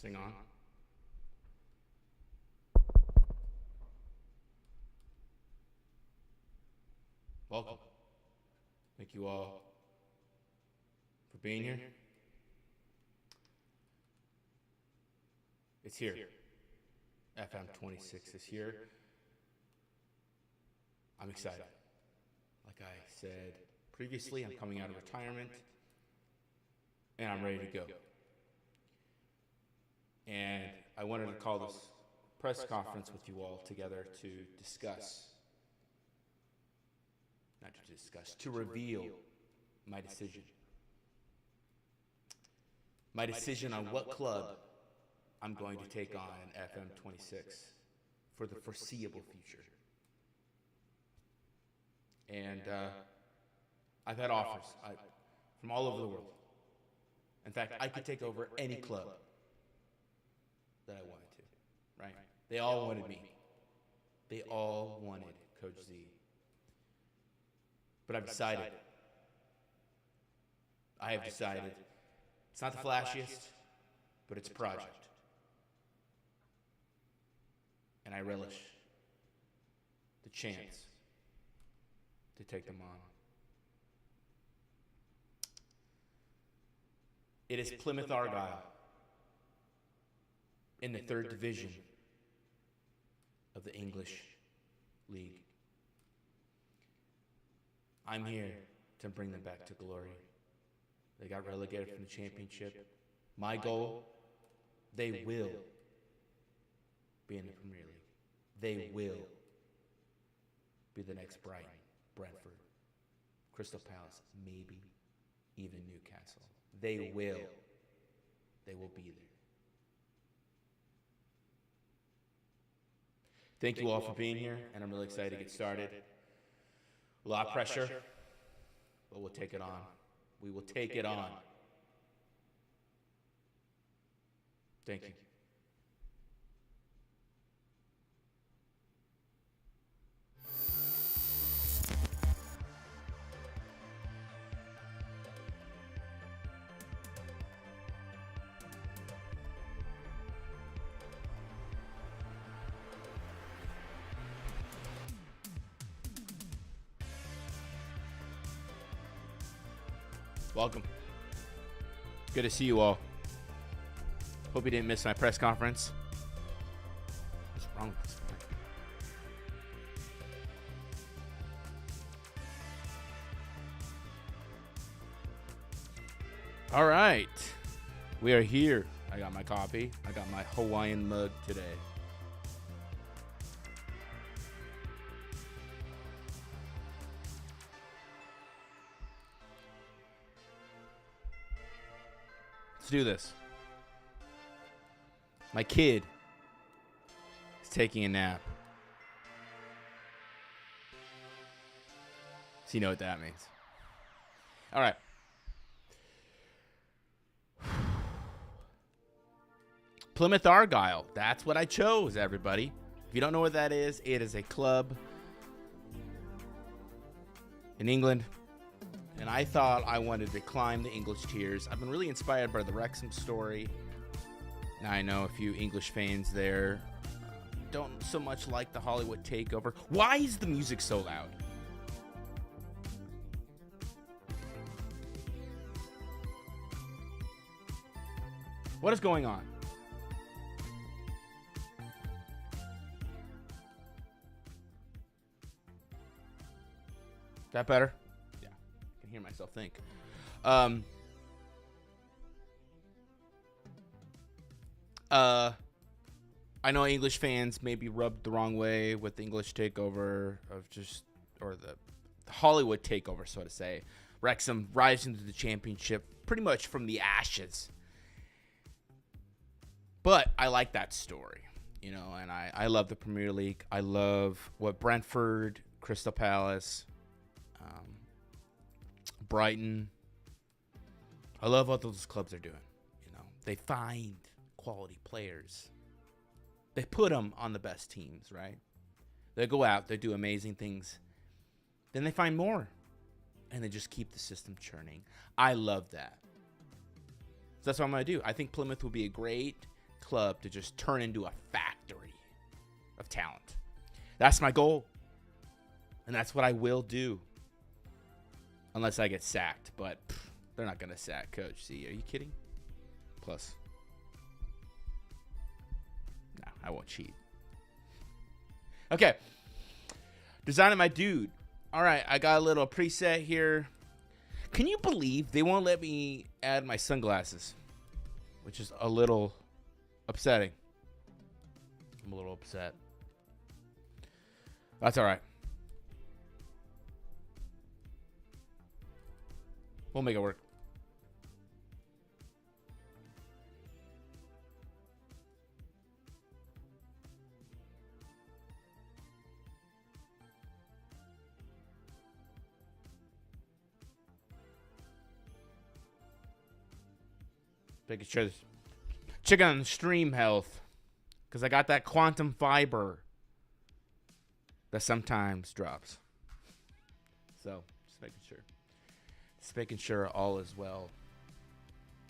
Sing on. Welcome. Thank you all for being here. It's here. FM26 is here. I'm excited. Like I said previously, I'm coming out of retirement. and I'm ready to go. And I wanted to call this press conference with you all together to discuss, not to discuss, to reveal my decision. My decision on what club I'm going to take on in FM26 for the foreseeable future. And I've had offers from all over the world. In fact, I could take over any club that I wanted to, right? They all wanted me. They all wanted Coach Z. But I've decided. I have decided. It's not the flashiest, but it's a project. And I relish the chance to take them on. It is Plymouth Argyle in the 3rd division of the English League. I'm here to bring them back to glory. They got relegated from the championship. My goal, they will be in the Premier League. They will be the next Brighton, Brentford, Crystal Palace, maybe even Newcastle. They will. They will be there. Thank you all for being here, and I'm really excited to get started. A lot of pressure, but we'll take it on. We will take it on. Thank you. Welcome. Good to see you all. Hope you didn't miss my press conference. What's wrong with this guy? All right. We are here. I got my coffee. I got my Hawaiian mug today. Let's do this. My kid is taking a nap. So you know what that means. All right. Plymouth Argyle. That's what I chose, everybody. If you don't know what that is, it is a club in England. And I thought I wanted to climb the English tiers. I've been really inspired by the Wrexham story. Now, I know a few English fans there don't so much like the Hollywood takeover. Why is the music so loud? What is going on? That better? Yeah, I can hear myself think. I know English fans may be rubbed the wrong way with the English takeover or the Hollywood takeover, so to say. Wrexham rising to the championship pretty much from the ashes. But I like that story, you know, and I love the Premier League. I love what Brentford, Crystal Palace, Brighton. I love what those clubs are doing. You know, they find quality players. They put them on the best teams, right? They go out, they do amazing things. Then they find more, and they just keep the system churning. I love that. So that's what I'm going to do. I think Plymouth will be a great club to just turn into a factory of talent. That's my goal, and that's what I will do. Unless I get sacked, but they're not going to sack Coach Z. Are you kidding? Plus, no, I won't cheat. Okay. Designing my dude. All right, I got a little preset here. Can you believe they won't let me add my sunglasses? Which is a little upsetting. I'm a little upset. That's all right. We'll make it work. Making sure this chicken stream health, because I got that quantum fiber that sometimes drops. So just making sure all is well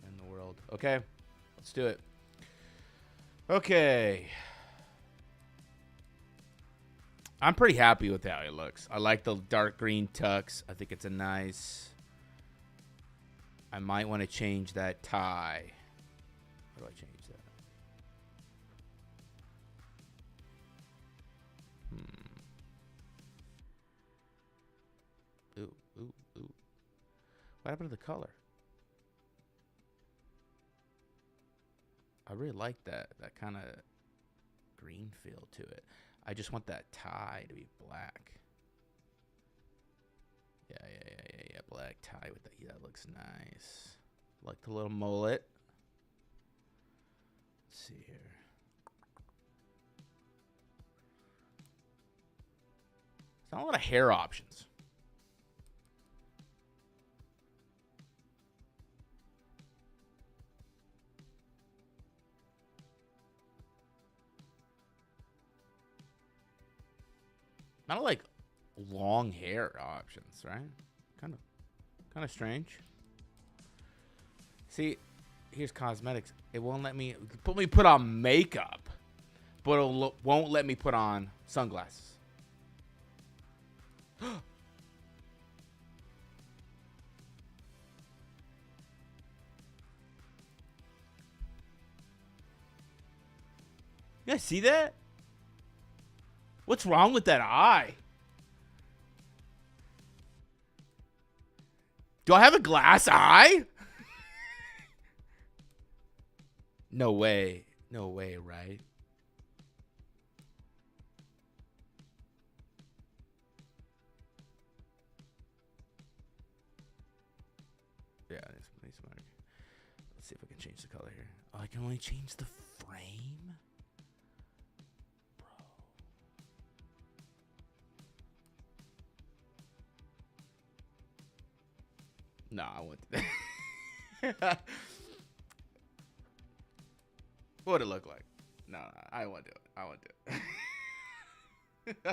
in the world. Okay, let's do it. Okay, I'm pretty happy with how it looks. I like the dark green tux. I think it's a nice. I might want to change that tie. How do I change that? Ooh. What happened to the color? I really like that kind of green feel to it. I just want that tie to be black. Yeah. Black tie with that. Yeah, that looks nice. Like the little mullet. Let's see here. It's not a lot of hair options. Not like long hair options, right? Kind of strange. See, here's cosmetics. It won't let me put on makeup, but it won't let me put on sunglasses. You guys see that? What's wrong with that eye? Do I have a glass eye? No way. No way, right? Yeah, let's see if I can change the color here. Oh, I can only change the frame? Bro. No, I want that. What would it look like? No, I won't do it.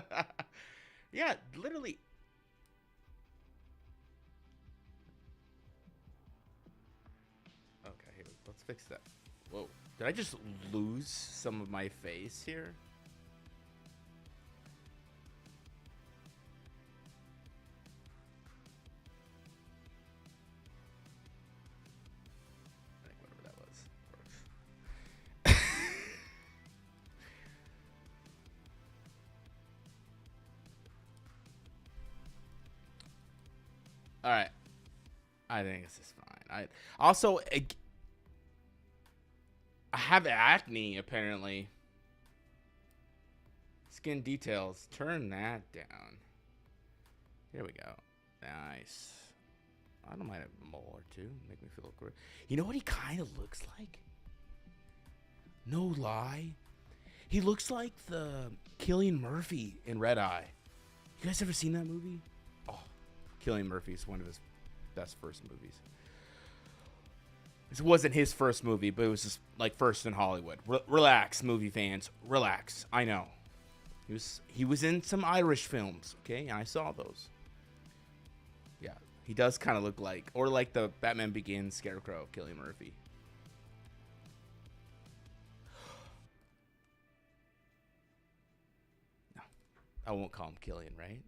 Yeah, literally. Okay, here, let's fix that. Whoa, did I just lose some of my face here? I think whatever that was works. All right, I think this is fine. I have acne, apparently. Skin details. Turn that down. Here we go. Nice. I don't mind a mole or two. Make me feel great. You know what he kind of looks like? No lie. He looks like the Cillian Murphy in Red Eye. You guys ever seen that movie? Oh, Cillian Murphy is one of his best first movies. This wasn't his first movie, but it was just first in Hollywood. Relax, movie fans. Relax. I know. He was in some Irish films, okay? And I saw those. Yeah, he does kind of look like the Batman Begins Scarecrow, Cillian Murphy. No, I won't call him Cillian, right?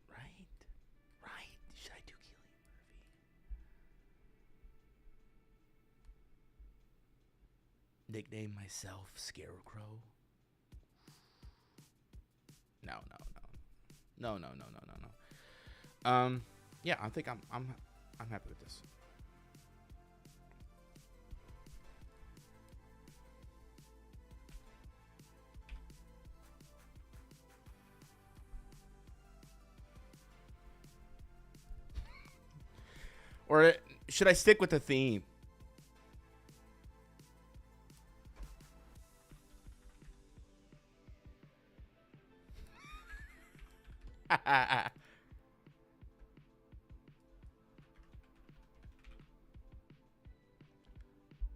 Right. Should I do Cillian Murphy? Nickname myself Scarecrow? No. Yeah, I think I'm I'm happy with this. Or should I stick with the theme?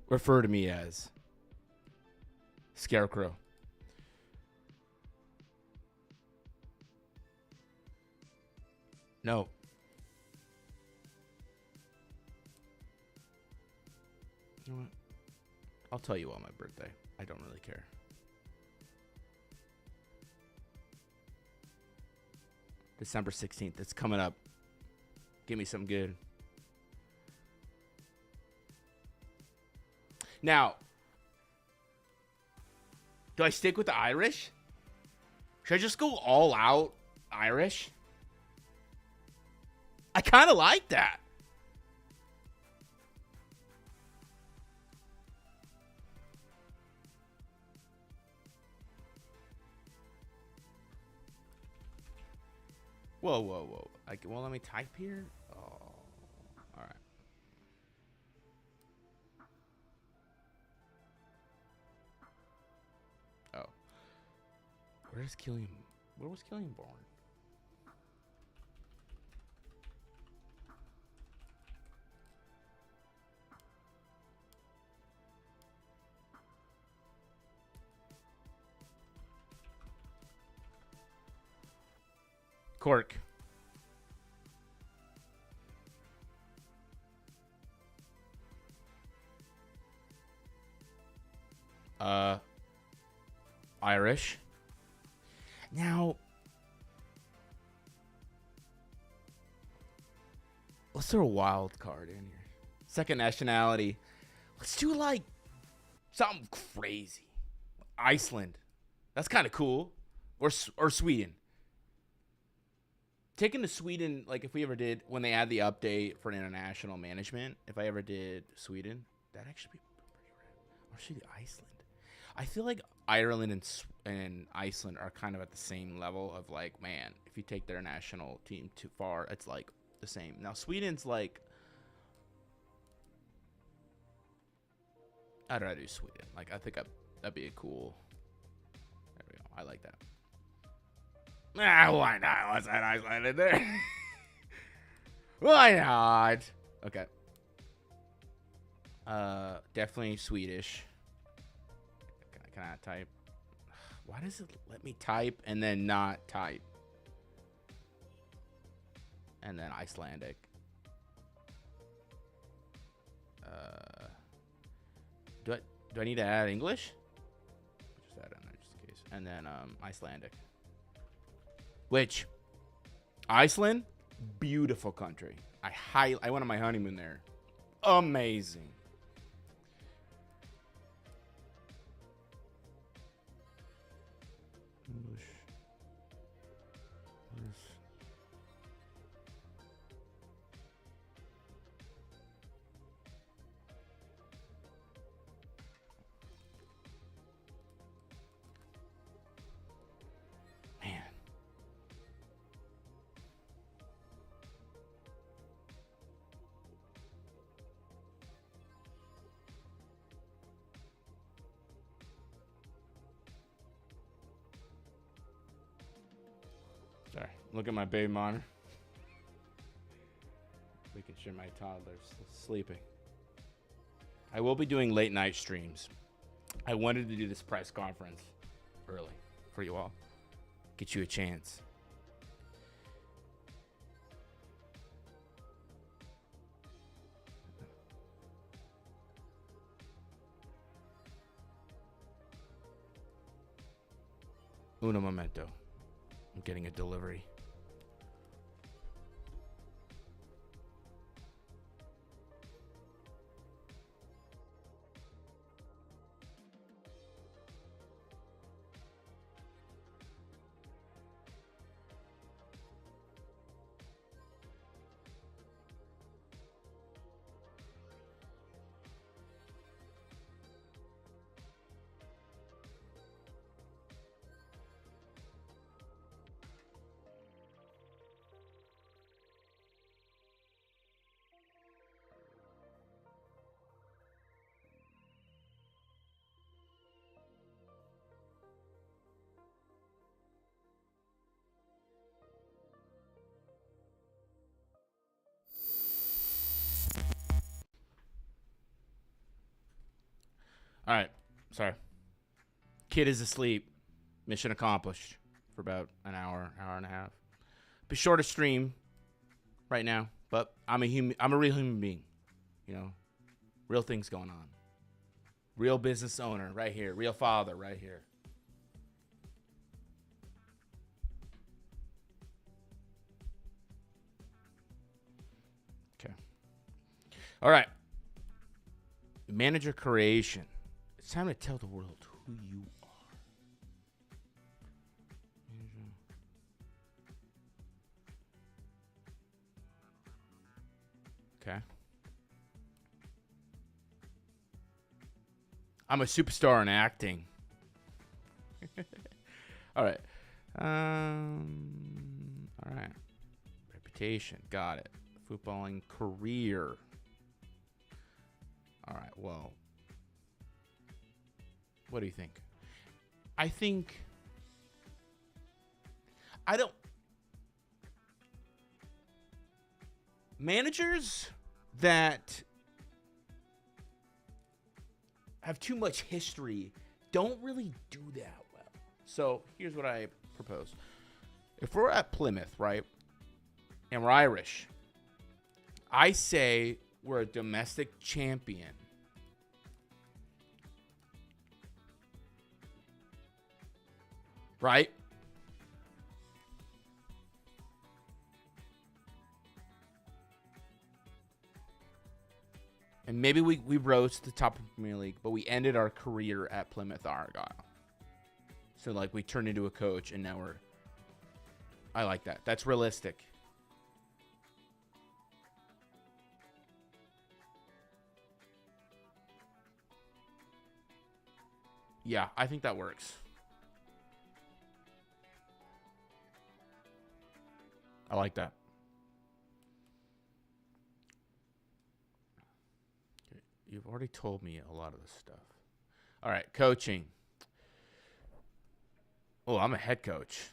Refer to me as Scarecrow. No. You know what? I'll tell you on my birthday. I don't really care. December 16th. It's coming up. Give me some good. Now, do I stick with the Irish? Should I just go all out Irish? I kind of like that. Whoa, whoa, whoa. Well, let me type here. Oh, all right. Oh. Where was Killian born? Cork. Irish. Now, let's throw a wild card in here. Second nationality. Let's do like something crazy. Iceland. That's kind of cool. Or Sweden. Taking to Sweden, like if we ever did, when they add the update for international management, if I ever did Sweden, that'd actually be pretty rad. Or should Iceland? I feel like Ireland and Iceland are kind of at the same level of like, man, if you take their national team too far, it's like the same. Now, Sweden's like, I'd rather do Sweden. Like, I think that'd be a cool. There we go. I like that. Why not? What's that Iceland in there? Why not? Okay. Definitely Swedish. Can I type? Why does it let me type and then not type? And then Icelandic. Do I need to add English? Just add it in there just in case. And then Icelandic. Which, Iceland, beautiful country. I went on my honeymoon there. Amazing. English. Man. Sorry, look at my baby monitor. Making sure my toddler's sleeping. I will be doing late night streams. I wanted to do this press conference early for you all. Get you a chance. Uno momento. I'm getting a delivery. All right. Sorry. Kid is asleep. Mission accomplished for about an hour, hour and a half. Be short of stream right now, but I'm a real human being. You know, real things going on. Real business owner right here. Real father right here. Okay. All right. Manager creation. It's time to tell the world who you are. Okay. I'm a superstar in acting. All right. All right. Reputation. Got it. Footballing career. All right. Well, what do you think? I don't. Managers that have too much history don't really do that well. So here's what I propose. If we're at Plymouth, right, and we're Irish, I say we're a domestic champion. Right? And maybe we rose to the top of the Premier League, but we ended our career at Plymouth Argyle. So, like, we turned into a coach, and now I like that. That's realistic. Yeah, I think that works. I like that. You've already told me a lot of this stuff. All right, coaching. Oh, I'm a head coach.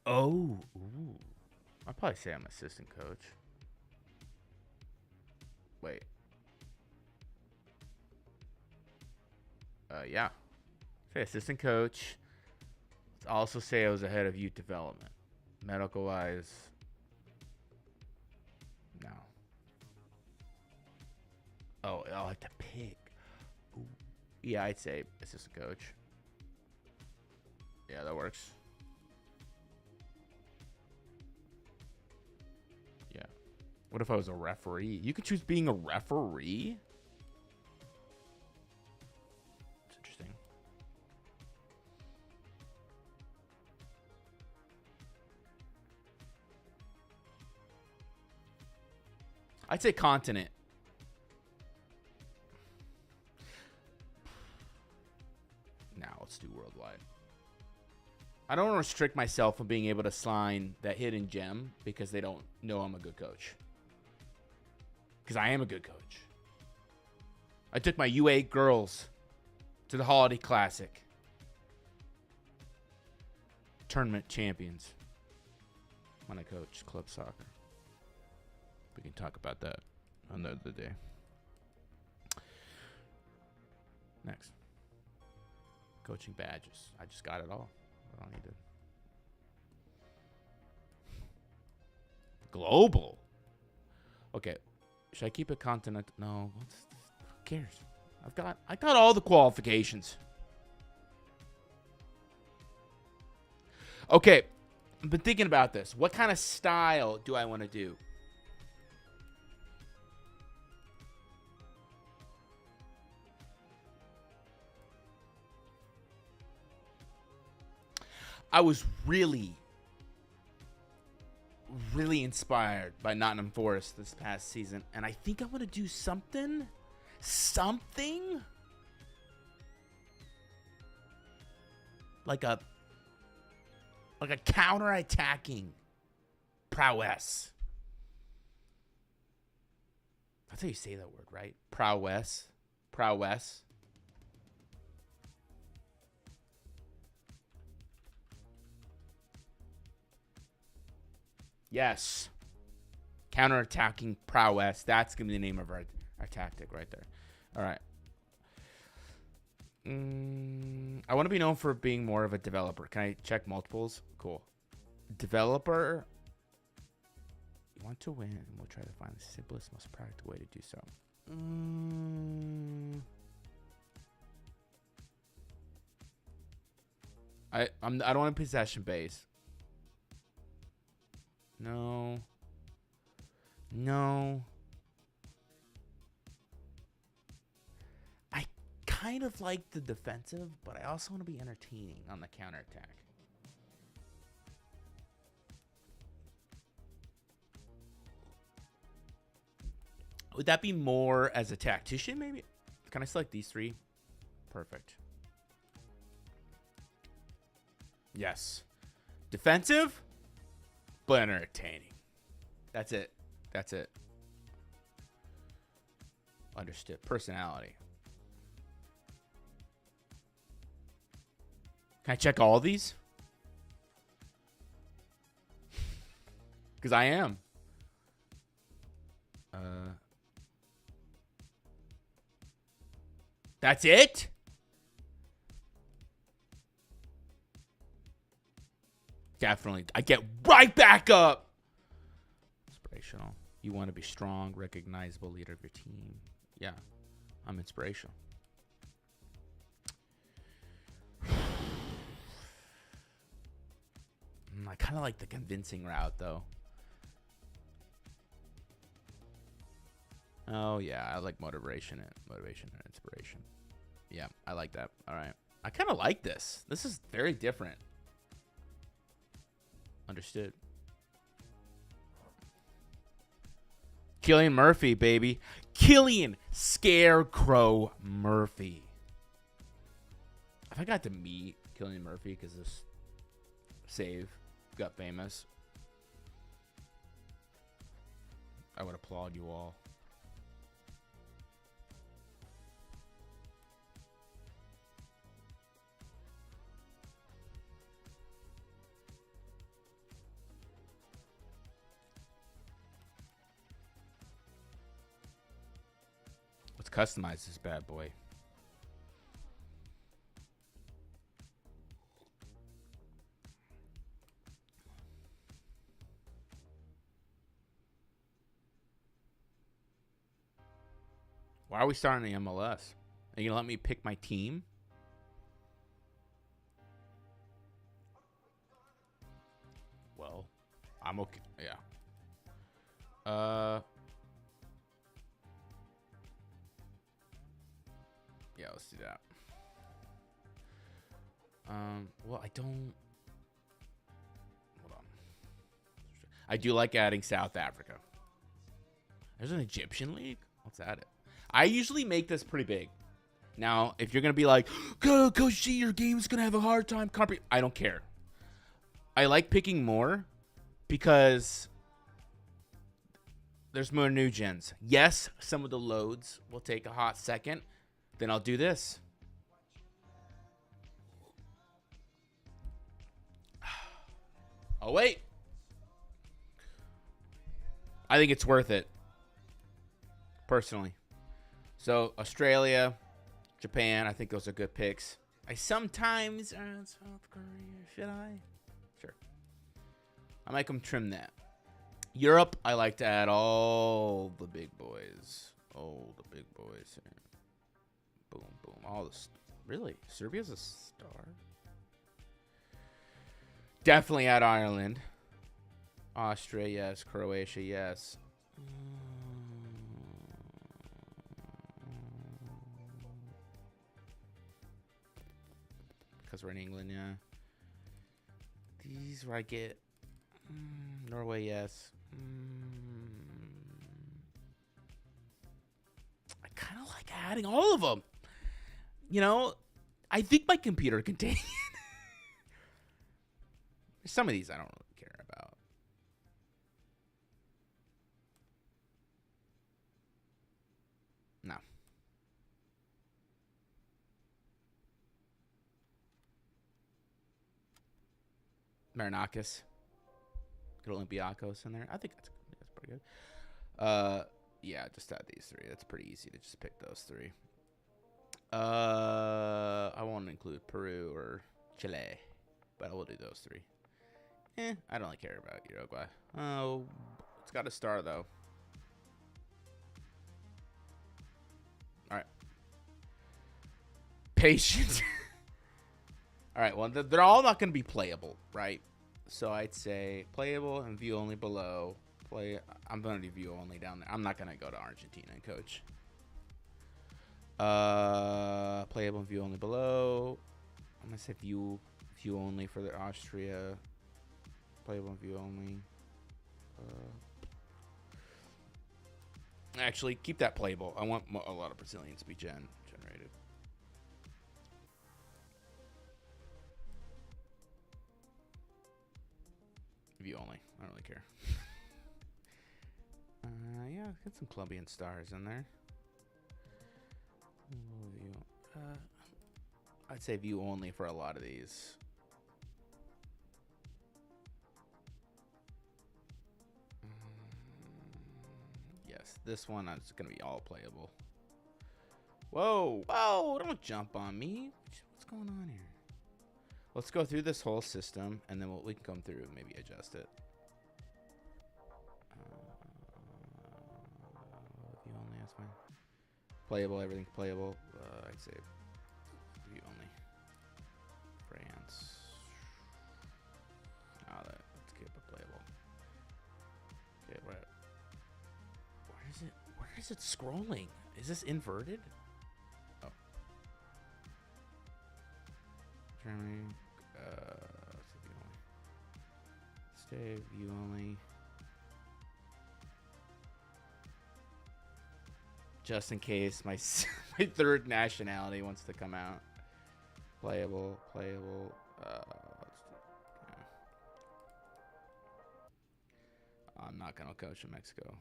Oh, ooh. I'd probably say I'm assistant coach. Wait. Yeah. Say assistant coach. Let's also say I was a head of youth development. Medical wise. No. Oh, I like to pick. Ooh. Yeah, I'd say assistant coach. Yeah, that works. Yeah. What if I was a referee? You could choose being a referee? It's interesting. I'd say continent. Now let's do worldwide. I don't want to restrict myself from being able to sign that hidden gem because they don't know I'm a good coach. Because I am a good coach. I took my U8 girls to the Holiday Classic. Tournament champions. When I coach club soccer. We can talk about that another day. Next. Coaching badges. I just got it all. I don't need to. Global. Okay. Should I keep it continental? No. Who cares? I got all the qualifications. Okay. I've been thinking about this. What kind of style do I want to do? I was really inspired by Nottingham Forest this past season, and I think I'm going to do something like a counter-attacking prowess. That's how you say that word, right? Prowess. Yes. Counterattacking prowess. That's going to be the name of our tactic right there. All right. I want to be known for being more of a developer. Can I check multiples? Cool. Developer. You want to win. We'll try to find the simplest, most practical way to do so. I don't want a possession base. No. I kind of like the defensive, but I also want to be entertaining on the counterattack. Would that be more as a tactician, maybe? Can I select these three? Perfect. Yes. Defensive, but entertaining. That's it. Understood. Personality. Can I check all of these? Because I am. That's it? Definitely. I get right back up. Inspirational. You want to be strong, recognizable leader of your team. Yeah, I'm inspirational. I kind of like the convincing route, though. Oh, yeah. I like motivation and inspiration. Yeah, I like that. All right. I kind of like this. This is very different. Understood. Killian Murphy, baby. Killian Scarecrow Murphy. If I got to meet Killian Murphy because this save got famous, I would applaud you all. Let's customize this bad boy. Why are we starting the MLS? Are you gonna let me pick my team? Well, I'm okay. Yeah. Yeah, let's do that. Well, I don't. Hold on. I do like adding South Africa. There's an Egyptian league. What's that? I usually make this pretty big. Now, if you're gonna be like, Coach G, your game's gonna have a hard time. I don't care. I like picking more because there's more new gens. Yes, some of the loads will take a hot second. Then I'll do this. Oh, wait. I think it's worth it. Personally. So, Australia, Japan, I think those are good picks. I sometimes South Korea. Should I? Sure. I might come trim that. Europe, I like to add all the big boys. All the big boys here. Boom, boom. All this. Really? Serbia's a star? Definitely add Ireland. Austria, yes. Croatia, yes. Because we're in England, yeah. These where I get Norway, yes. I kind of like adding all of them. You know, I think my computer can take it. Some of these I don't really care about. No. Marinakis. Get Olympiakos in there. I think that's pretty good. Yeah, just add these three. That's pretty easy to just pick those three. I won't include Peru or Chile, but I will do those three. I don't really care about Uruguay. Oh, it's got a star though. All right. Patience. All right. Well, they're all not going to be playable, right? So I'd say playable and view only below. I'm going to do view only down there. I'm not going to go to Argentina and coach. Playable and view only below. I'm going to say view only for the Austria. Playable and view only. Actually, keep that playable. I want a lot of Brazilians to be generated. View only. I don't really care. Yeah, get some Colombian stars in there. I'd say view only for a lot of these. Yes, this one is going to be all playable. Whoa, don't jump on me. What's going on here? Let's go through this whole system, and then we can come through and maybe adjust it. View only, that's fine. Playable, everything's playable. I'd say view only. France. Let's keep it playable. Okay, where is it scrolling? Is this inverted? Oh. Germany. Stay view only. Just in case my my third nationality wants to come out. Playable. Let's do, I'm not gonna coach in Mexico.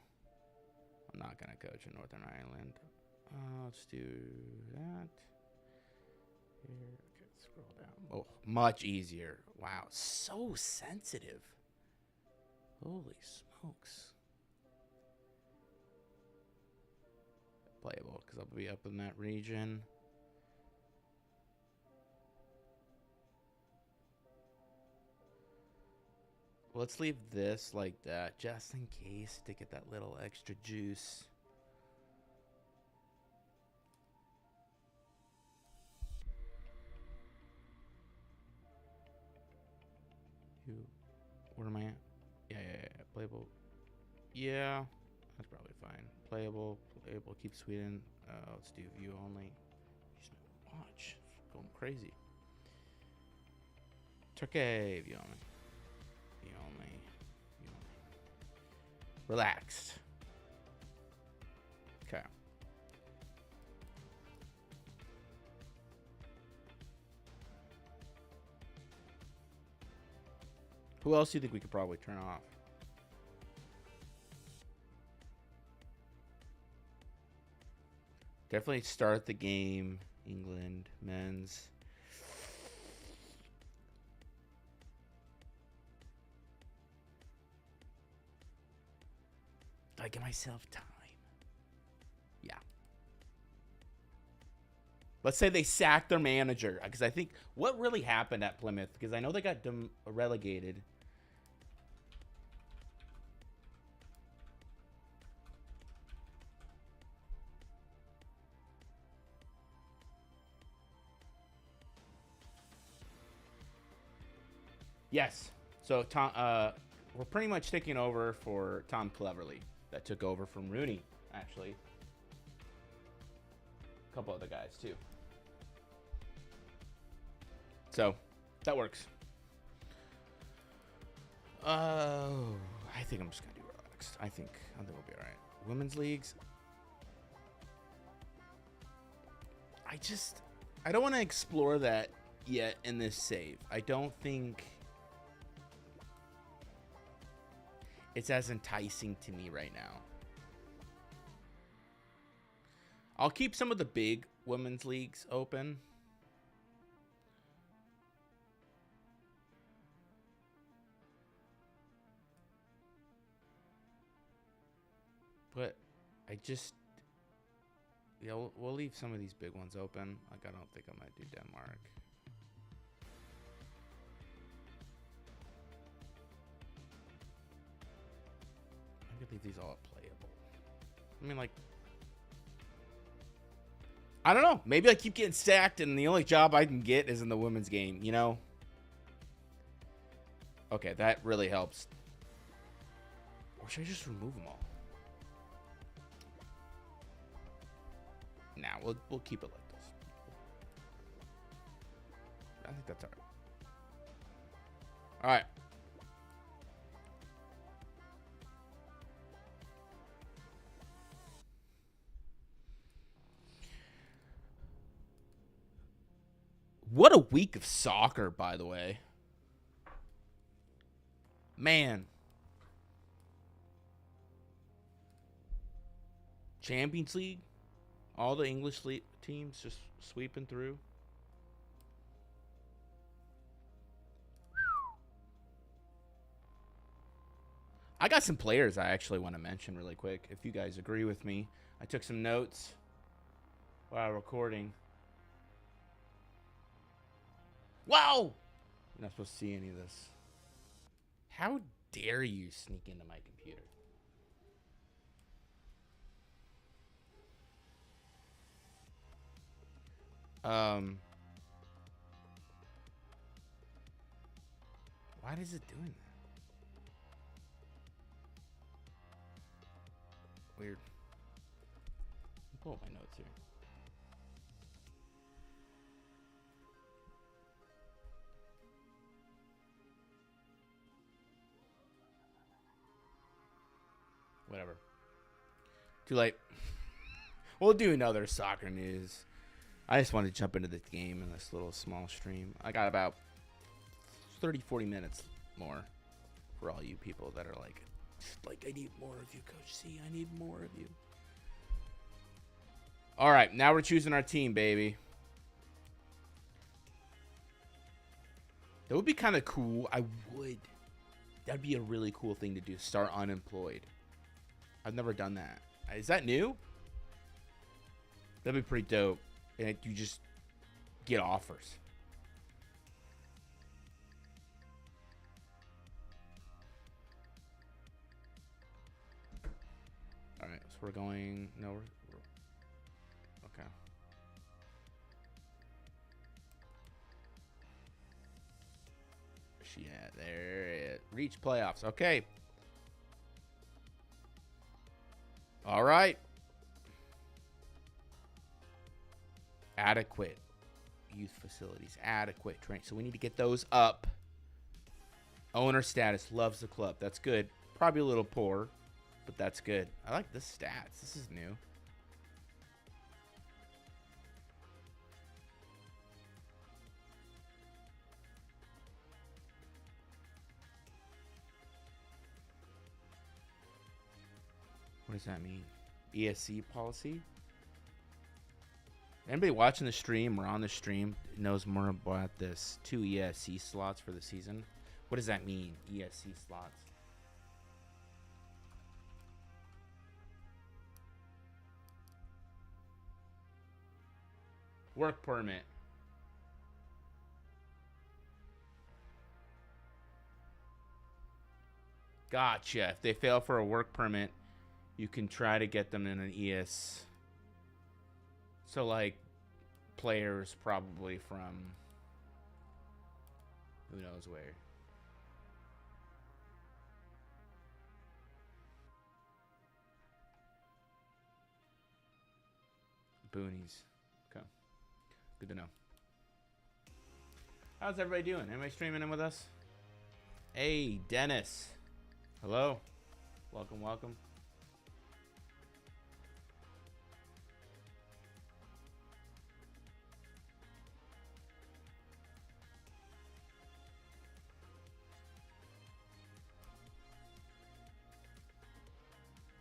I'm not gonna coach in Northern Ireland. Let's do that. Here, okay, scroll down. Oh, much easier. Wow, so sensitive. Holy smokes. Playable, because I'll be up in that region. Let's leave this like that, just in case, to get that little extra juice. Where am I at? Yeah. Playable. Yeah, that's probably fine. Playable. Keep Sweden. Let's do view only. Jeez, my watch. It's going crazy. Turkey. View only. Relaxed. Okay. Who else do you think we could probably turn off? Definitely start the game. England men's. Do I give myself time? Yeah. Let's say they sacked their manager, because I think what really happened at Plymouth, because I know they got relegated. Yes. So Tom, we're pretty much taking over for Tom Cleverley, that took over from Rooney, actually. A couple other guys too. So that works. I think I'm just gonna do relaxed. I think we'll be all right. Women's leagues. I don't want to explore that yet in this save. I don't think it's as enticing to me right now. I'll keep some of the big women's leagues open. I just, yeah, we'll leave some of these big ones open. Like, I don't think I might do Denmark. I could leave these all playable. I mean, like, I don't know. Maybe I keep getting sacked, and the only job I can get is in the women's game, you know? Okay, that really helps. Or should I just remove them all? Nah, we'll keep it like this. I think that's all right. All right. What a week of soccer, by the way. Man. Champions League. All the English league teams just sweeping through. I got some players I actually want to mention really quick, if you guys agree with me. I took some notes while recording. Wow! You're not supposed to see any of this. How dare you sneak into my computer? Why is it doing that? Weird. Let me pull up my notes here. Whatever. Too late. We'll do another soccer news. I just wanted to jump into the game in this little small stream. I got about 30, 40 minutes more for all you people that are like, I need more of you, Coach C. I need more of you. All right, now we're choosing our team, baby. That would be kind of cool. I would. That'd be a really cool thing to do. Start unemployed. I've never done that. Is that new? That'd be pretty dope. And you just get offers. All right, so we're going. No, we're okay. She at there? Reach playoffs. Okay. All right. Adequate youth facilities, adequate training. So we need to get those up. Owner status, loves the club. That's good. Probably a little poor, but that's good. I like the stats. This is new. What does that mean? ESC policy? Anybody watching the stream or on the stream knows more about this 2 ESC slots for the season? What does that mean, ESC slots? Work permit. Gotcha. If they fail for a work permit, you can try to get them in an ES. So, like, players probably from who knows where. Boonies. Okay. Good to know. How's everybody doing? Anybody streaming in with us? Hey, Dennis. Hello. Welcome, welcome.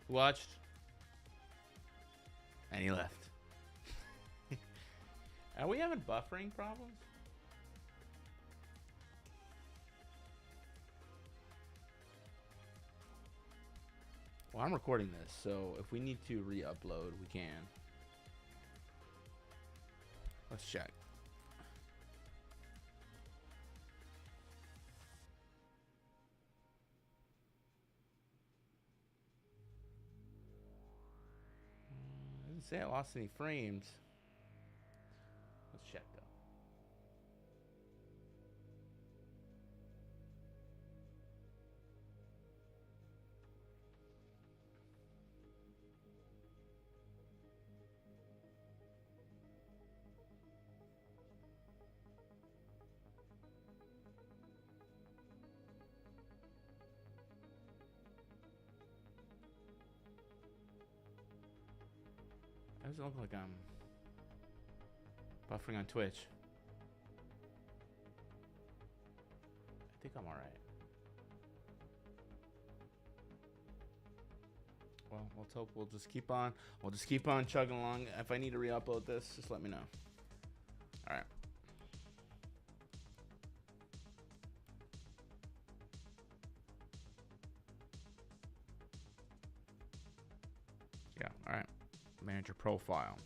Watched. And he left. Are we having buffering problems? Well, I'm recording this, so if we need to re-upload, we can. Let's check. I didn't say I lost any frames. Let's check though. It doesn't look like I'm buffering on Twitch. I think I'm all right. Well, let's hope we'll just keep on. We'll just keep on chugging along. If I need to re-upload this, just let me know. All right. Yeah. All right. Manager profile.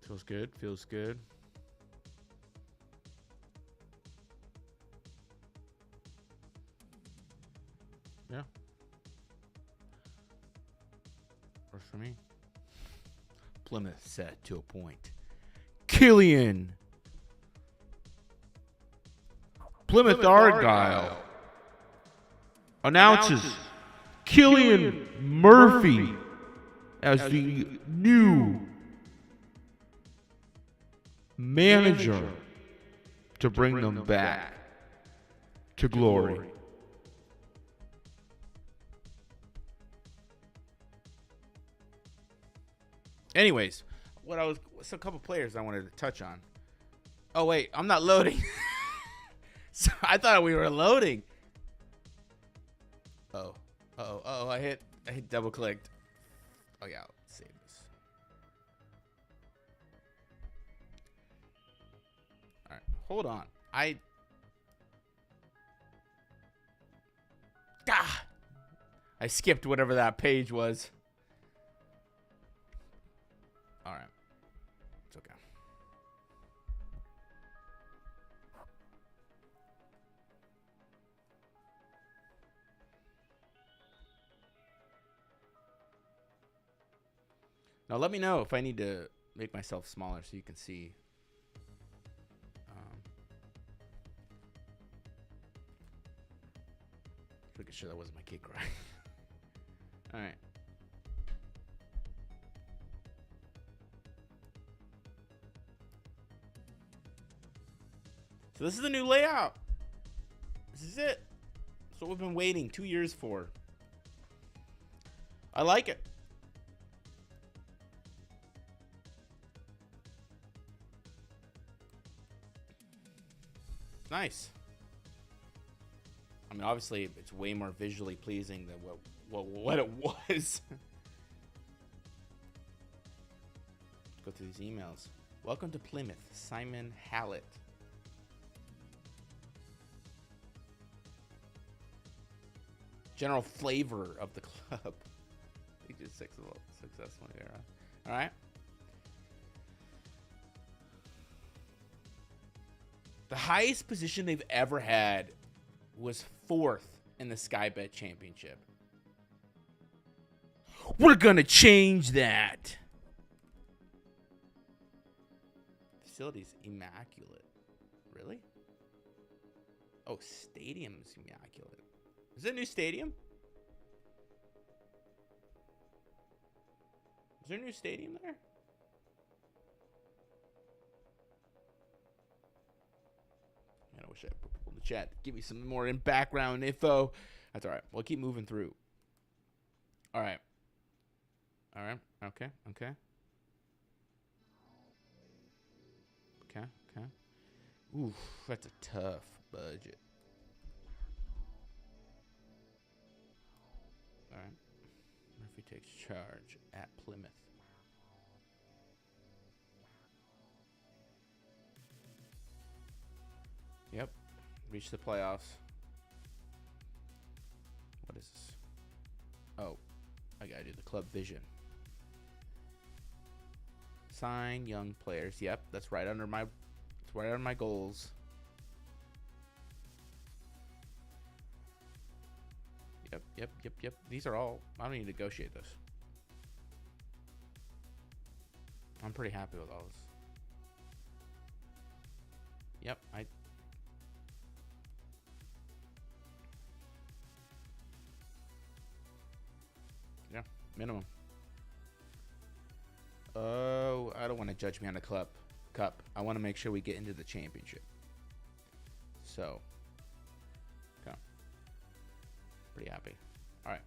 Feels good. Feels good. Yeah. Works for me. Plymouth set to a point. Killian. Plymouth Argyle announces Killian Murphy as the new manager to bring them back to glory. Anyways, what's a couple players I wanted to touch on. Oh wait, I'm not loading. So I thought we were loading. Oh, I hit double clicked. Oh yeah, let's save this. All right, hold on. I skipped whatever that page was. All right, it's okay. Now let me know if I need to make myself smaller so you can see. Making sure that wasn't my kid crying. All right. So this is the new layout. This is it. That's what we've been waiting 2 years for. I like it. Nice. I mean, obviously, it's way more visually pleasing than what it was. Go through these emails. Welcome to Plymouth, Simon Hallett. General flavor of the club. He did successfully there. All right. The highest position they've ever had was 4th in the Sky Bet Championship. We're gonna change that. Facility's immaculate. Really? Oh, stadium's immaculate. Is it a new stadium? Is there a new stadium there? Man, I wish I put people in the chat to give me some more background info. That's all right. We'll keep moving through. All right. All right. Okay. Okay. Okay. Okay. Oof, that's a tough budget. All right. Murphy takes charge at Plymouth. Yep. Reach the playoffs. What is this? Oh, I gotta do the club vision. Sign young players. Yep, that's right under my. It's right under my goals. Yep. These are all. I don't need to negotiate this. I'm pretty happy with all this. Yep, yeah, minimum. Oh, I don't want to judge me on the cup. I want to make sure we get into the championship. So, okay. Pretty happy. All right.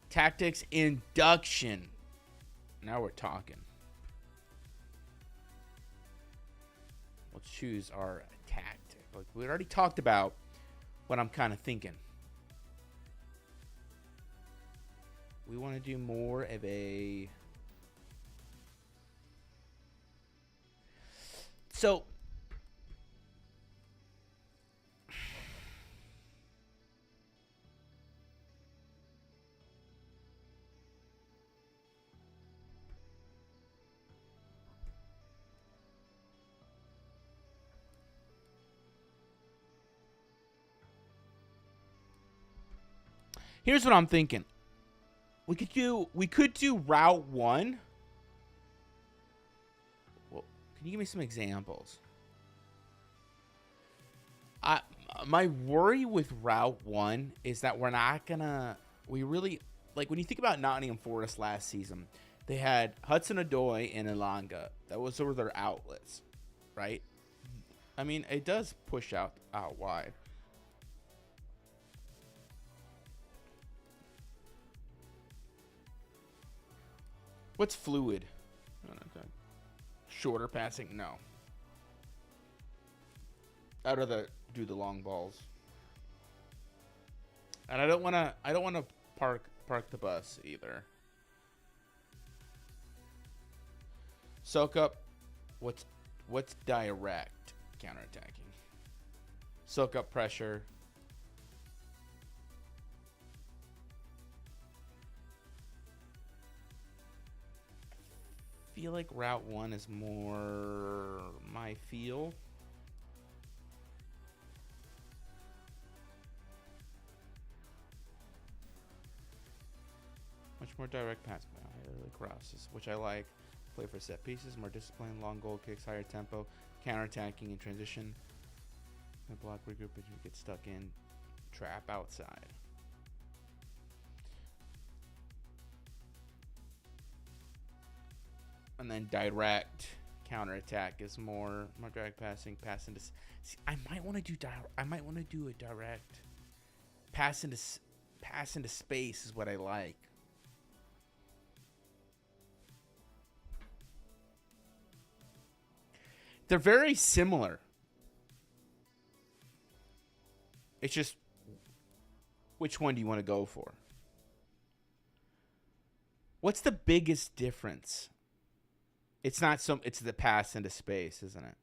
Tactics induction. Now we're talking. Let's choose our tactic. Like we already talked about what I'm kind of thinking. We want to do more of a... So... Here's what I'm thinking. We could do route 1. Well, can you give me some examples? My worry with route 1 is that we're not gonna. We really like when you think about Nottingham Forest last season. They had Hudson Odoi and Elanga. Those were their outlets, right? I mean, it does push out wide. What's fluid? Okay. Shorter passing? No. I'd rather do the long balls. And I don't want to park the bus either. Soak up. What's direct counterattacking? Soak up pressure. I feel like route 1 is more my feel. Much more direct pass crosses, which I like. Play for set pieces, more discipline, long goal kicks, higher tempo, counterattacking in transition. And block regroup if you get stuck in. Trap outside. And then direct counterattack is more direct passing, pass into. See, I might want to do a direct pass into space is what I like. They're very similar. It's just which one do you want to go for? What's the biggest difference? It's the pass into space, isn't it?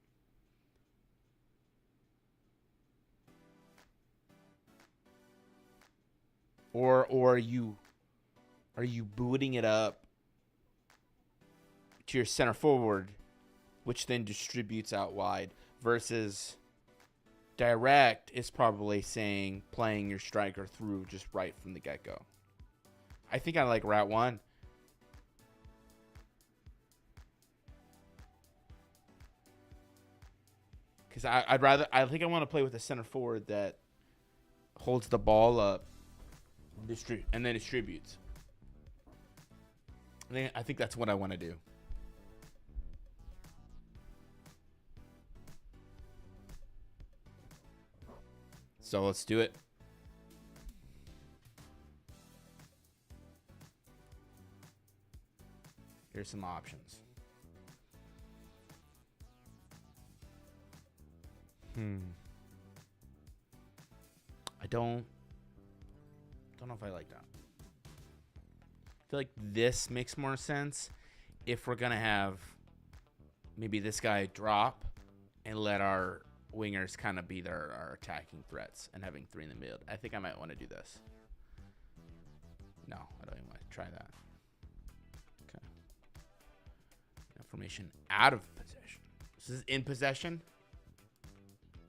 Or are you booting it up to your center forward, which then distributes out wide, versus direct is probably saying playing your striker through just right from the get-go. I think I like route 1. Because I think I want to play with a center forward that holds the ball up and then distributes. I think that's what I want to do. So let's do it. Here's some options. I don't know if I like that. I feel like this makes more sense if we're gonna have maybe this guy drop and let our wingers kind of be our attacking threats and having 3 in the middle. I think I might want to do this. No, I don't even want to try that. Okay. Now formation out of possession. This is in possession.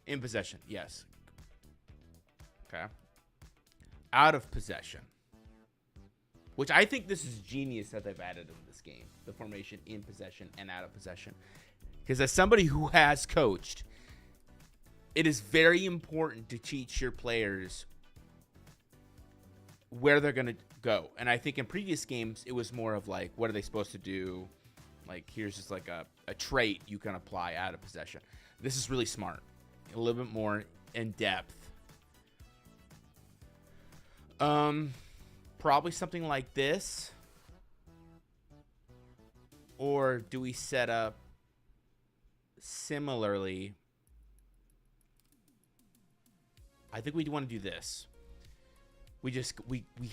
In possession, yes. Okay. Out of possession. Which I think this is genius that they've added in this game. The formation in possession and out of possession. Because as somebody who has coached, it is very important to teach your players where they're going to go. And I think in previous games, it was more of like, what are they supposed to do? Like, here's just like a trait you can apply out of possession. This is really smart. A little bit more in depth. Probably something like this. Or do we set up similarly? I think we want to do this. We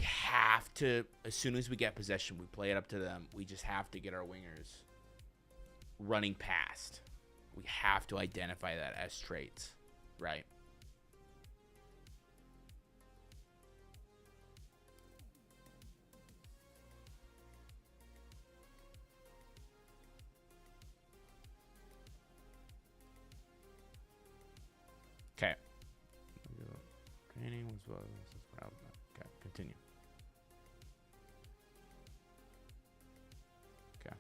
have to, as soon as we get possession, we play it up to them. We just have to get our wingers running past. We have to identify that as traits, right? Okay. Training was well. Okay, continue. Okay.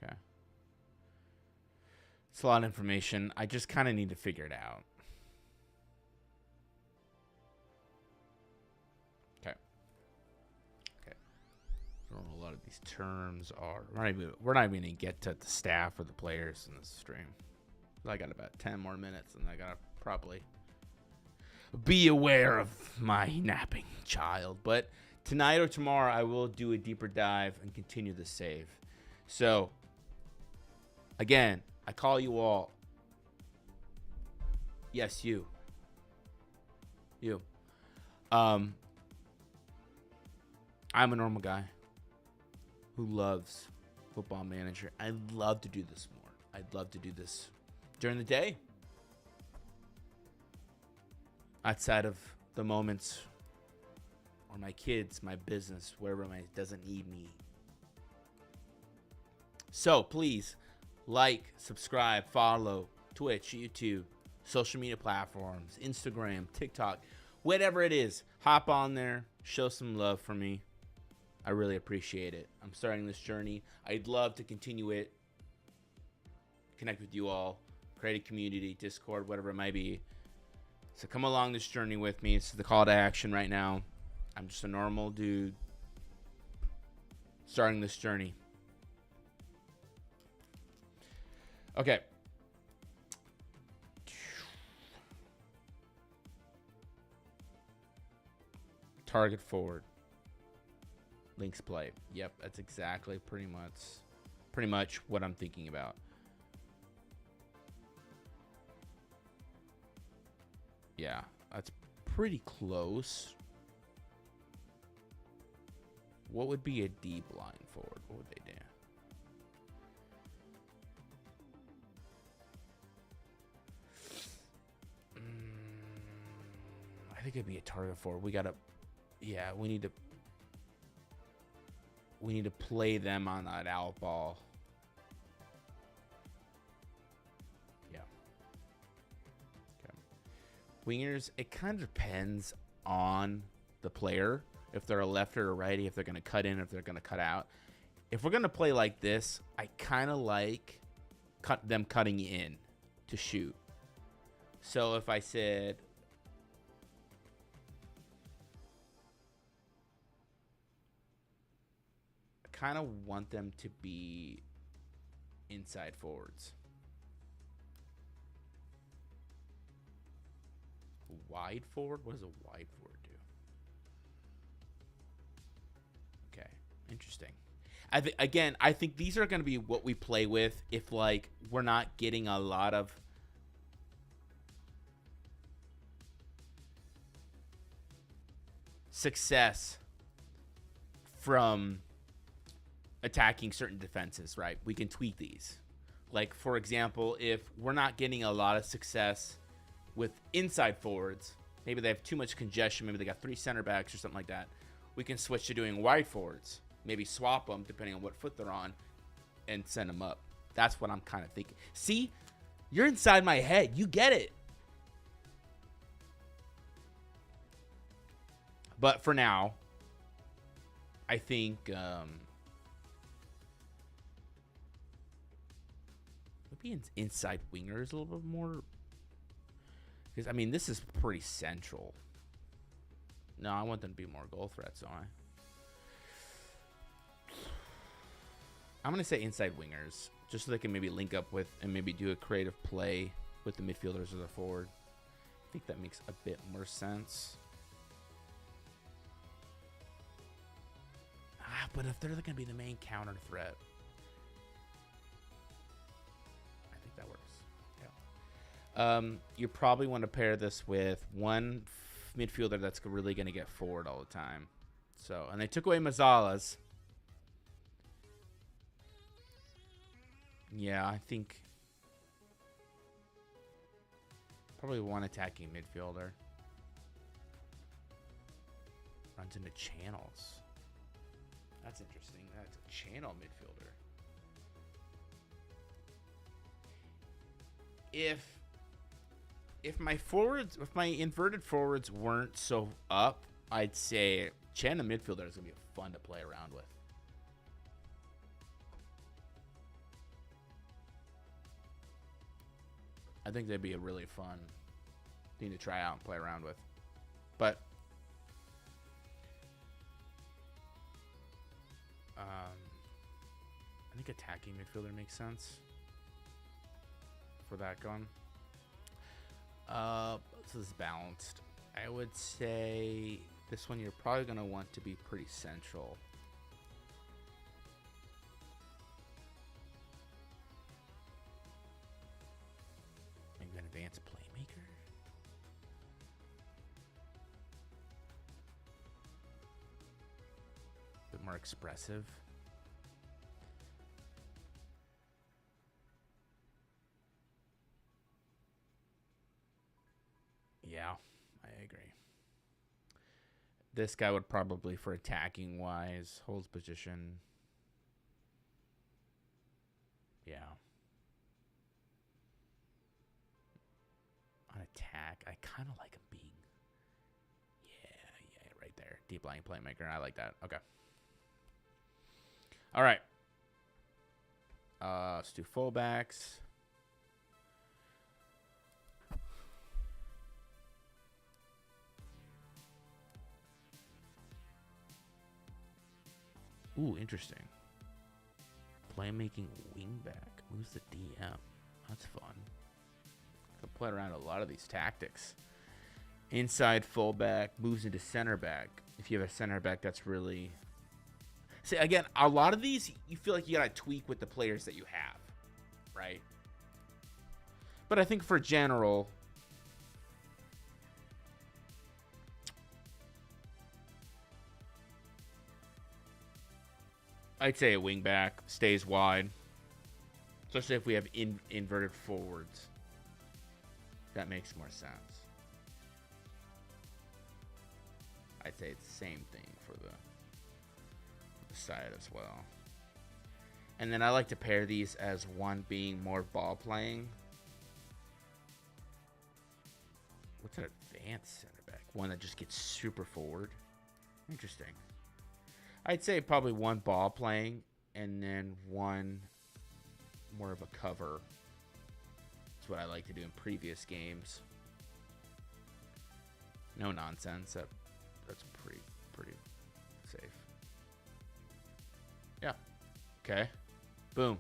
Okay. It's a lot of information. I just kind of need to figure it out. I don't know a lot of these terms are. We're not even gonna get to the staff or the players in this stream. I got about 10 more minutes, and I gotta probably be aware of my napping child. But tonight or tomorrow, I will do a deeper dive and continue the save. So, again, I call you all. Yes, you. You. I'm a normal guy who loves Football Manager. I'd love to do this more. I'd love to do this during the day. Outside of the moments or my kids, my business, wherever my doesn't need me. So please like, subscribe, follow Twitch, YouTube, social media platforms, Instagram, TikTok, whatever it is. Hop on there, show some love for me. I really appreciate it. I'm starting this journey. I'd love to continue it. Connect with you all. Create a community, Discord, whatever it might be. So come along this journey with me. This is the call to action right now. I'm just a normal dude starting this journey. Okay. Target forward. Links play. Yep, that's exactly pretty much what I'm thinking about. Yeah, that's pretty close. What would be a deep line forward? What would they do? I think it'd be a target forward. We gotta, yeah, we need to play them on that out ball. Yeah. Okay. Wingers, it kind of depends on the player. If they're a lefty or a righty, if they're going to cut in, if they're going to cut out. If we're going to play like this, I kind of like them cutting in to shoot. So if I said, I kind of want them to be inside forwards. Wide forward? What does a wide forward do? Okay, interesting. I think these are going to be what we play with if, like, we're not getting a lot of success from attacking certain defenses, right? We can tweak these. Like, for example, if we're not getting a lot of success with inside forwards, maybe they have too much congestion, maybe they got 3 center backs or something like that, we can switch to doing wide forwards. Maybe swap them depending on what foot they're on and send them up. That's what I'm kind of thinking. See, you're inside my head. You get it. But for now, I think maybe inside wingers a little bit more. Because, I mean, this is pretty central. No, I want them to be more goal threats, don't I? I'm going to say inside wingers, just so they can maybe link up with and maybe do a creative play with the midfielders or the forward. I think that makes a bit more sense. But if they're going to be the main counter threat, I think that works. Yeah. You probably want to pair this with one midfielder that's really going to get forward all the time. So, and they took away Mazala's. Yeah, I think probably one attacking midfielder. Runs into channels. That's interesting. That's a channel midfielder. If my forwards, if my inverted forwards weren't so up, I'd say channel midfielder is gonna be fun to play around with. I think they'd be a really fun thing to try out and play around with. But I think attacking midfielder makes sense for that gun. So this is balanced. I would say this one you're probably going to want to be pretty central. Maybe an advanced playmaker. A bit more expressive. Yeah, I agree. This guy would probably, for attacking wise, holds position. Yeah. On attack, I kind of like him being. Yeah, right there. Deep lying playmaker. I like that. Okay. All right. Let's do fullbacks. Ooh, interesting. Playmaking wingback. Moves the DM. That's fun. Can play around a lot of these tactics. Inside fullback. Moves into center back. If you have a center back, that's really... See, again, a lot of these, you feel like you got to tweak with the players that you have. Right? But I think for general... I'd say a wingback stays wide, especially if we have inverted forwards. That makes more sense. I'd say it's the same thing for the side as well. And then I like to pair these as one being more ball playing. What's an advanced center back? One that just gets super forward. Interesting. I'd say probably one ball playing and then one more of a cover. That's what I like to do in previous games. No nonsense. That's pretty safe. Yeah. Okay. Boom.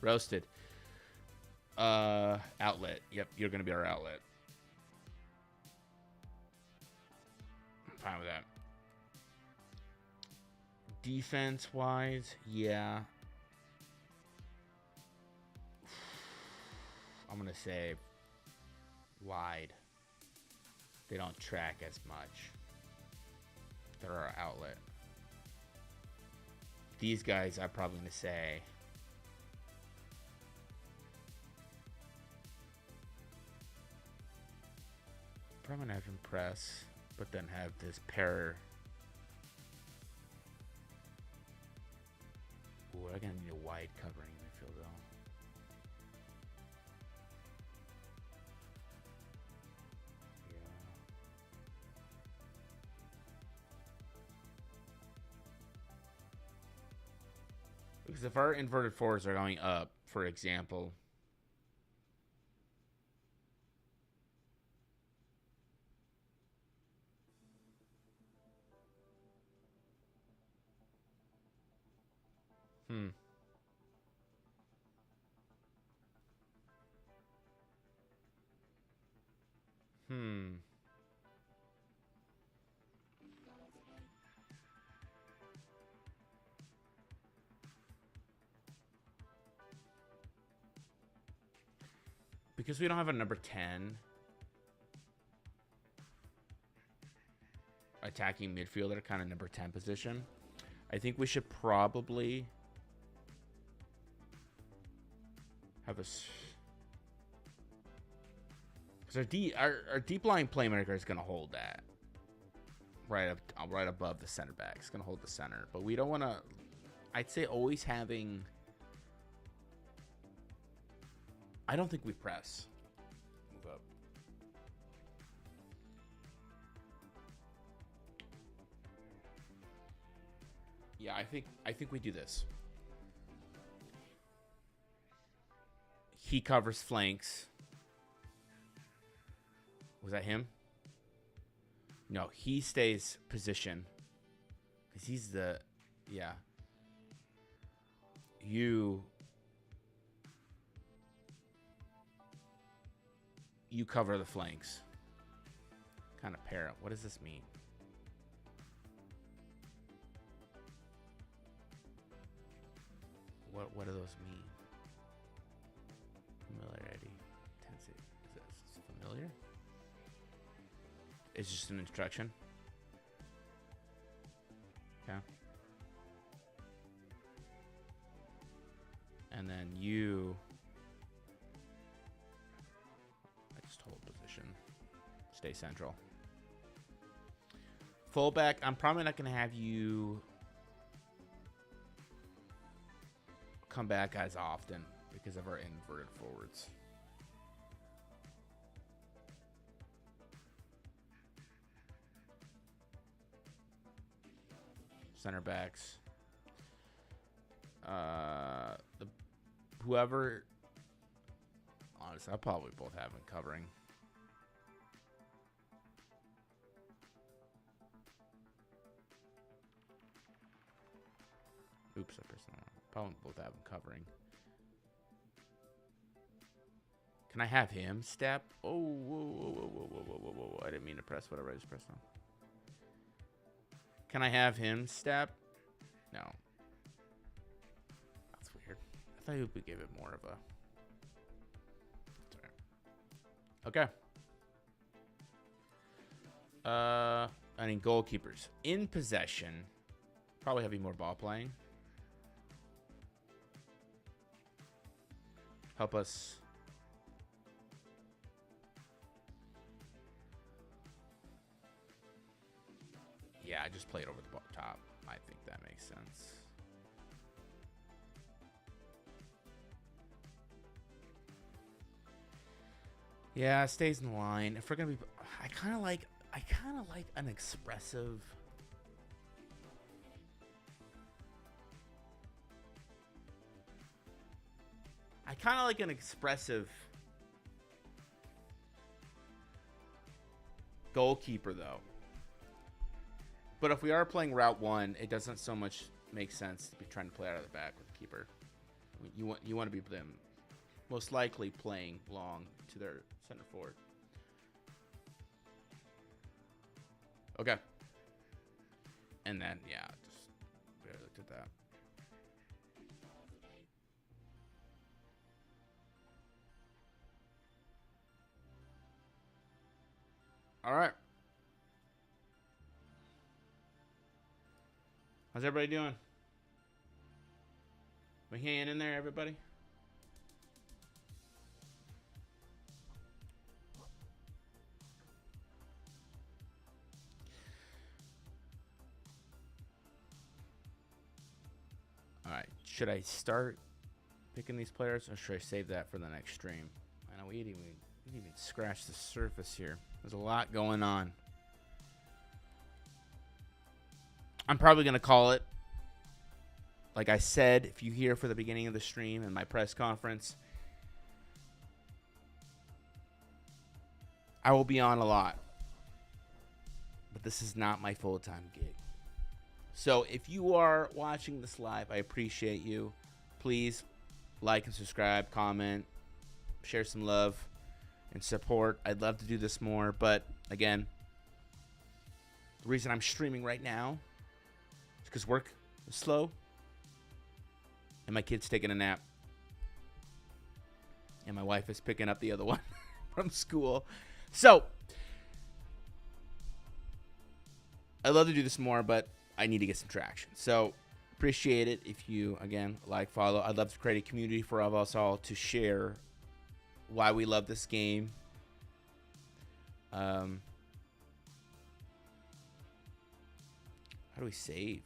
Roasted. Outlet. Yep, you're gonna be our outlet. I'm fine with that. Defense-wise, yeah. I'm going to say wide. They don't track as much. They're our outlet. These guys, I'm probably going to say... Probably going to have him press, but then have this pair... Ooh, I'm going to need a wide covering midfield, though. Because if our inverted forwards are going up, for example, because we don't have a number 10 attacking midfielder, kind of number 10 position, I think we should probably have a... Because our deep line playmaker is going to hold that right above the center back. It's going to hold the center, but we don't want to. I'd say always having. I don't think we press. Move up. Yeah, I think we do this. He covers flanks. Was that him? No, he stays position. Because he's the... Yeah. You cover the flanks. Kind of pair up. What does this mean? What do those mean? Familiarity. Intensity. Is this familiar? It's just an instruction. Okay. And then you... I just hold position. Stay central. Fullback, I'm probably not going to have you come back as often because of our inverted forwards. Center backs. Whoever. Honestly, I'll probably both have them covering. Oops, I pressed the wrong. Probably both have them covering. Can I have him step? Oh, whoa. I didn't mean to press whatever I just pressed on. Can I have him step? No. That's weird. I thought we gave it more of a... Sorry. Okay. I mean, goalkeepers. In possession. Probably having more ball playing. Help us... Yeah, I just played over the top. I think that makes sense. Yeah, stays in the line. If we're gonna be, I kind of like an expressive. I kind of like an expressive goalkeeper, though. But if we are playing Route 1, it doesn't so much make sense to be trying to play out of the back with the keeper. You want to be them most likely playing long to their center forward. Okay. And then, yeah, just barely looked at that. All right. How's everybody doing? We hanging in there, everybody? All right. Should I start picking these players, or should I save that for the next stream? I know we didn't even scratch the surface here. There's a lot going on. I'm probably going to call it. Like I said, if you hear for the beginning of the stream and my press conference, I will be on a lot. But this is not my full-time gig. So if you are watching this live, I appreciate you. Please like and subscribe, comment, share some love and support. I'd love to do this more, but again, the reason I'm streaming right now is because work is slow and my kid's taking a nap and my wife is picking up the other one from school. So I'd love to do this more, but I need to get some traction. So appreciate it if you, again, like, follow. I'd love to create a community for us all to share why we love this game. How do we save?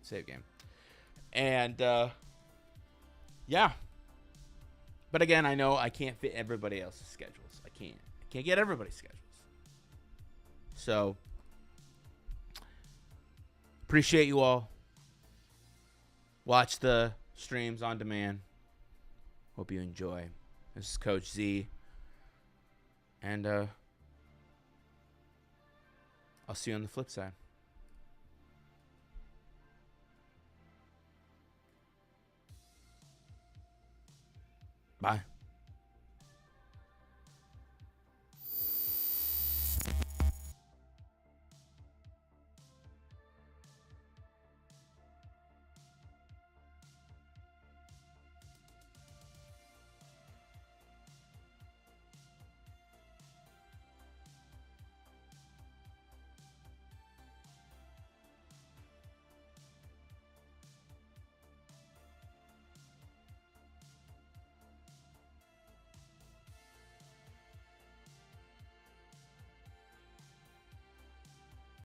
Save game. And, yeah. But again, I know I can't fit everybody else's schedules. I can't get everybody's schedules. So appreciate you all. Watch the streams on demand. Hope you enjoy. This is Coach Z. And I'll see you on the flip side. Bye.